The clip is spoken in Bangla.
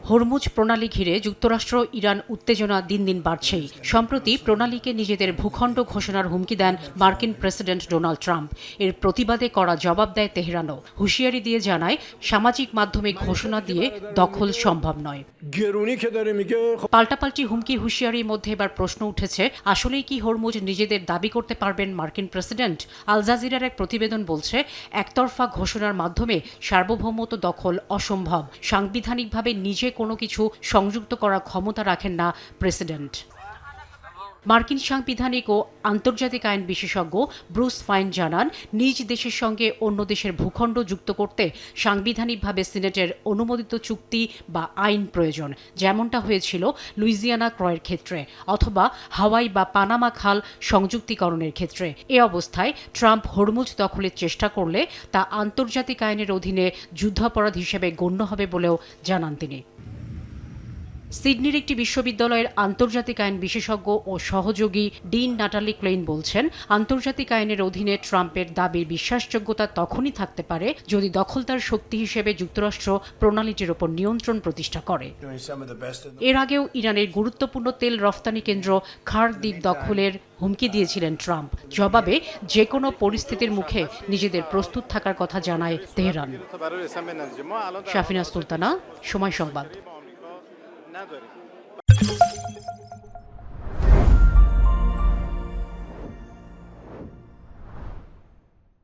হরমুজ প্রণালী ঘিরে যুক্তরাষ্ট্র ইরান উত্তেজনা দিন দিন বাড়ছেই। সম্প্রতি প্রণালীকে নিজেদের ভূখণ্ড ঘোষণার হুমকি দেন মার্কিন প্রেসিডেন্ট ডোনাল্ড ট্রাম্প। এর প্রতিবাদে কড়া জবাব দেয় তেহরানও। হুঁশিয়ারি দিয়ে জানায়, সামাজিক মাধ্যমে ঘোষণা দিয়ে দখল সম্ভব নয়। পাল্টাপাল্টি হুমকি হুঁশিয়ারির মধ্যে এবার প্রশ্ন উঠেছে, আসলেই কি হরমুজ নিজেদের দাবি করতে পারবেন মার্কিন প্রেসিডেন্ট? আল জাজিরার এক প্রতিবেদন বলছে, একতরফা ঘোষণার মাধ্যমে সার্বভৌমত্ব দখল অসম্ভব। সাংবিধানিকভাবে নিজে কোনো কিছু সংযুক্ত করার ক্ষমতা রাখেন না প্রেসিডেন্ট। মার্কিন সাংবিধানিক ও আন্তর্জাতিক আইন বিশেষজ্ঞ ব্রুস ফাইন জানান, নিজ দেশের সঙ্গে অন্য দেশের ভূখণ্ড যুক্ত করতে সাংবিধানিকভাবে সিনেটের অনুমোদিত চুক্তি বা আইন প্রয়োজন, যেমনটা হয়েছিল লুইজিয়ানা ক্রয়ের ক্ষেত্রে অথবা হাওয়াই বা পানামা খাল সংযুক্তিকরণের ক্ষেত্রে। এ অবস্থায় ট্রাম্প হরমুজ দখলের চেষ্টা করলে তা আন্তর্জাতিক আইনের অধীনে যুদ্ধাপরাধ হিসেবে গণ্য হবে বলেও জানান তিনি। সিডনির একটি বিশ্ববিদ্যালয়ের আন্তর্জাতিক আইন বিশেষজ্ঞ ও সহযোগী ডিন নাটালি ক্লেইন বলছেন, আন্তর্জাতিক আইনের অধীনে ট্রাম্পের দাবির বিশ্বাসযোগ্যতা তখনই থাকতে পারে যদি দখলদার শক্তি হিসেবে যুক্তরাষ্ট্র প্রণালীটির ওপর নিয়ন্ত্রণ প্রতিষ্ঠা করে। এর আগেও ইরানের গুরুত্বপূর্ণ তেল রফতানি কেন্দ্র খার্ক দ্বীপ দখলের হুমকি দিয়েছিলেন ট্রাম্প। জবাবে যে কোনো পরিস্থিতির মুখে নিজেদের প্রস্তুত থাকার কথা জানায় তেহরান। শাফিনা সুলতানা, সময় সংবাদ। نداره